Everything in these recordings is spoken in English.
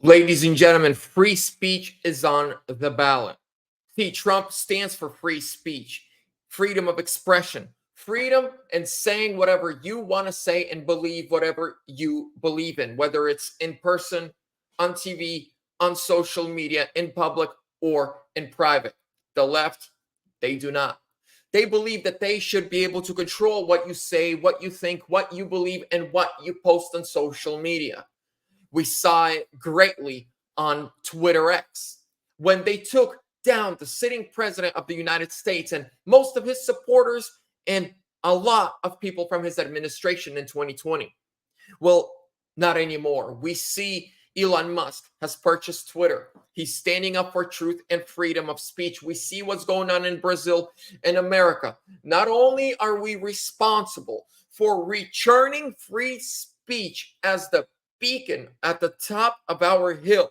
Ladies and gentlemen, free speech is on the ballot. See, Trump stands for free speech, freedom of expression, freedom and saying whatever you want to say and believe whatever you believe in, whether it's in person, on TV, on social media, in public, or in private. The left, they do not. They believe that they should be able to control what you say, what you think, what you believe, and what you post on social media. We saw it greatly on Twitter X when they took down the sitting president of the United States and most of his supporters and a lot of people from his administration in 2020. Well, not anymore. We see Elon Musk has purchased Twitter. He's standing up for truth and freedom of speech. We see what's going on in Brazil and America. Not only are we responsible for returning free speech as the beacon at the top of our hill,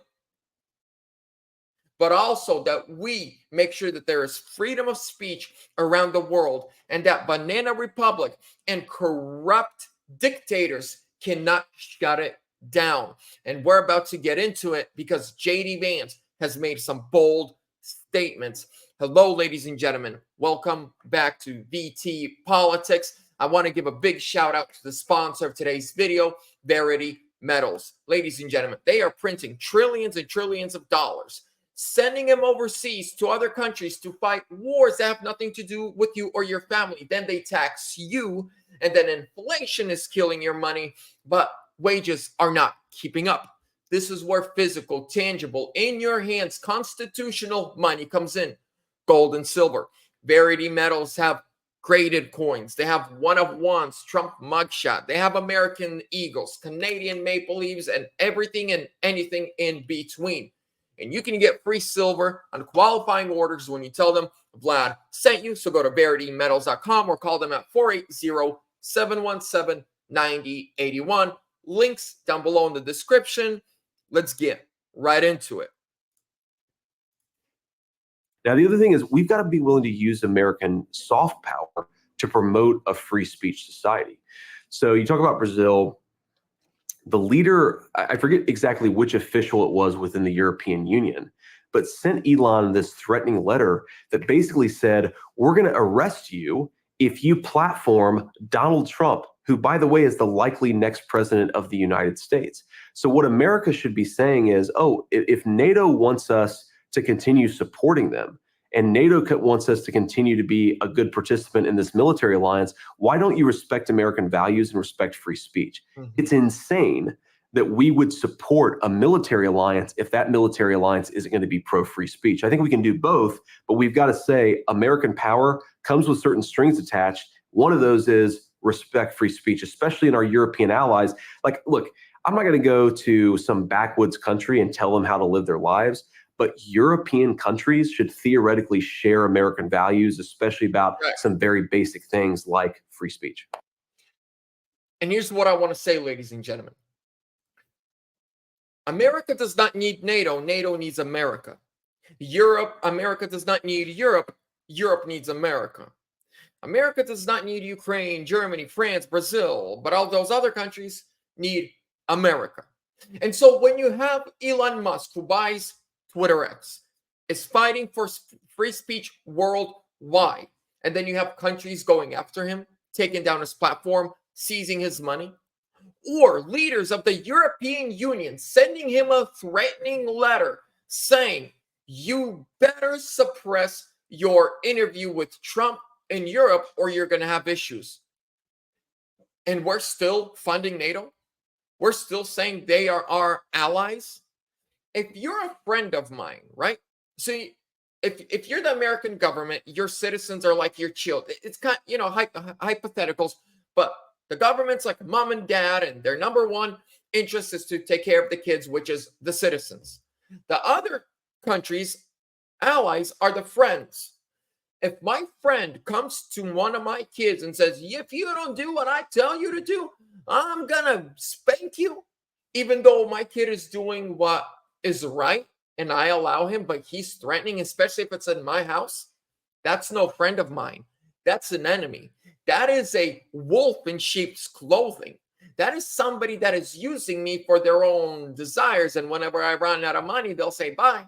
but also that we make sure that there is freedom of speech around the world and that banana republic and corrupt dictators cannot shut it down. And we're about to get into it because JD Vance has made some bold statements. Hello, ladies and gentlemen. Welcome back to VT Politics. I want to give a big shout out to the sponsor of today's video, VERITY Metals. Ladies and gentlemen, they are printing trillions and trillions of dollars, sending them overseas to other countries to fight wars that have nothing to do with you or your family. Then they tax you, and then inflation is killing your money, but wages are not keeping up. This is where physical, tangible, in your hands, constitutional money comes in. Gold and silver. VERITY Metals have graded coins. They have one-of-ones, Trump mugshot. They have American Eagles, Canadian Maple Leafs, and everything and anything in between. And you can get free silver on qualifying orders when you tell them Vlad sent you. So go to veritymetals.com or call them at 480-717-9081. Links down below in the description. Let's get right into it. Now, the other thing is we've got to be willing to use American soft power to promote a free speech society. So you talk about Brazil, the leader, I forget exactly which official it was within the European Union, but sent Elon this threatening letter that basically said, we're going to arrest you if you platform Donald Trump, who, by the way, is the likely next president of the United States. So what America should be saying is, oh, if NATO wants us to continue supporting them, and NATO wants us to continue to be a good participant in this military alliance, why don't you respect American values and respect free speech? It's insane that we would support a military alliance if that military alliance isn't going to be pro-free speech. I think we can do both, but we've got to say American power comes with certain strings attached. One of those is respect free speech, especially in our European allies. Like, look, I'm not going to go to some backwoods country and tell them how to live their lives. But European countries should theoretically share American values, especially about some very basic things like free speech. And here's what I want to say, ladies and gentlemen. America does not need NATO. NATO needs America. America does not need Europe. Europe needs America. America does not need Ukraine, Germany, France, Brazil, but all those other countries need America. And so when you have Elon Musk, who buys Twitter X, is fighting for free speech worldwide, and then you have countries going after him, taking down his platform, seizing his money, or leaders of the European Union sending him a threatening letter saying, you better suppress your interview with Trump in Europe or you're going to have issues. And we're still funding NATO. We're still saying they are our allies. If you're a friend of mine, right? So if you're the American government, your citizens are like your children. It's kind of, hypotheticals, but the government's like mom and dad, and their number one interest is to take care of the kids, which is the citizens. The other countries' allies are the friends. If my friend comes to one of my kids and says, if you don't do what I tell you to do, I'm gonna spank you, even though my kid is doing what is right and I allow him, but he's threatening, especially if it's in my house, that's no friend of mine. That's an enemy. That is a wolf in sheep's clothing. That is somebody that is using me for their own desires. And whenever I run out of money, they'll say, bye.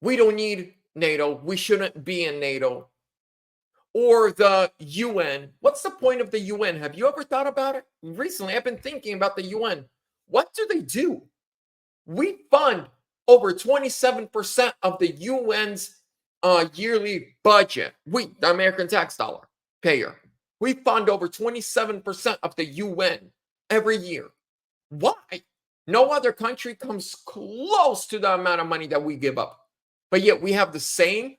We don't need NATO. We shouldn't be in NATO. Or the UN. What's the point of the UN? Have you ever thought about it? Recently, I've been thinking about the UN. What do they do? We fund over 27% of the UN's yearly budget. We, the American tax dollar payer, we fund over 27% of the UN every year. Why? No other country comes close to the amount of money that we give up. But yet we have the same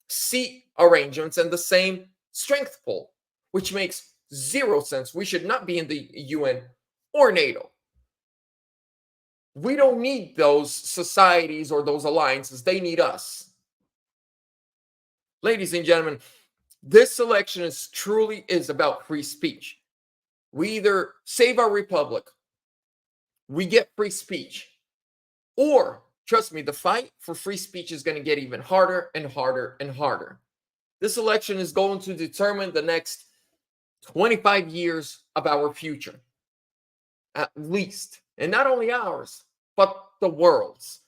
seat arrangements and the same strength pool, which makes zero sense. We should not be in the UN or NATO. We don't need those societies or those alliances. They need us. Ladies and gentlemen, this election truly is about free speech. We either save our republic, we get free speech, or, trust me, the fight for free speech is going to get even harder and harder and harder. This election is going to determine the next 25 years of our future, at least. And not only ours, but the world's.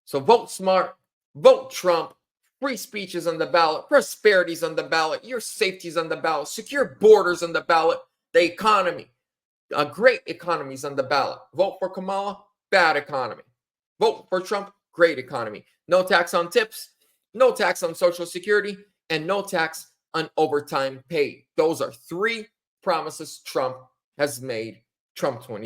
So vote smart, vote Trump. Free speech is on the ballot. Prosperity is on the ballot. Your safety is on the ballot. Secure borders on the ballot. The economy, a great economy is on the ballot. Vote for Kamala, bad economy. Vote for Trump, great economy. No tax on tips, no tax on Social Security, and no tax on overtime pay. Those are three promises Trump has made. Trump 2020.